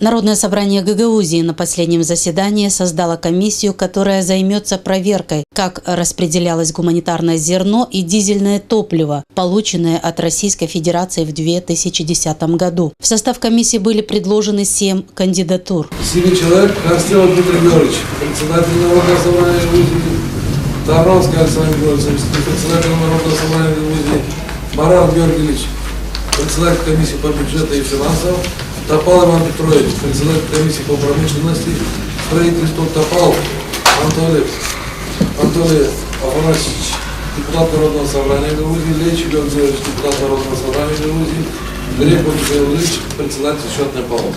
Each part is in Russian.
Народное собрание Гагаузии на последнем заседании создало комиссию, которая займется проверкой, как распределялось гуманитарное зерно и дизельное топливо, полученное от Российской Федерации в 2010 году. В состав комиссии были предложены 7 кандидатур. 7 человек: Костелов Дмитрий Георгиевич, председатель Народного собрания Гагаузии; Тарновский Александр Георгиевич, председатель Народного собрания Гагаузии; Баран Георгий Ильич, председатель комиссии по бюджету и финансам; Топал Иван Петрович, председатель комиссии по промышленности, строительству; Топал Анатолий Афанасьевич, депутат Народного собрания Гагаузии; Леч Георгий Георгиевич, депутат Народного собрания Гагаузии; Греков Михаил Ильич, председатель счетной палаты.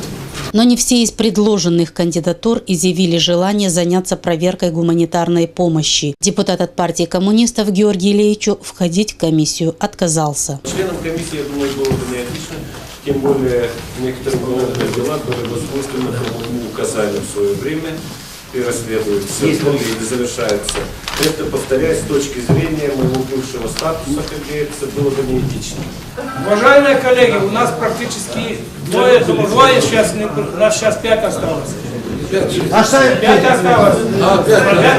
Но не все из предложенных кандидатур изъявили желание заняться проверкой гуманитарной помощи. Депутат от партии коммунистов Георгий Ильич входить в комиссию отказался. Членам комиссии, я думаю, было бы неотлично, тем более некоторые уголовные дела, которые свойственно по указанию в свое время и расследуются, или завершаются. Это, повторяюсь, с точки зрения моего бывшего статуса, как говорится, было бы неэтично. Уважаемые коллеги, у нас практически двое сейчас, у нас сейчас 5 осталось. 5 осталось. 5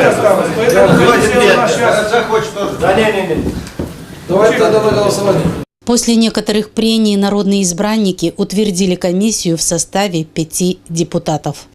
осталось. Поэтому комиссия у нас сейчас... Да, не. Давайте тогда на голосование. После некоторых прений народные избранники утвердили комиссию в составе 5 депутатов.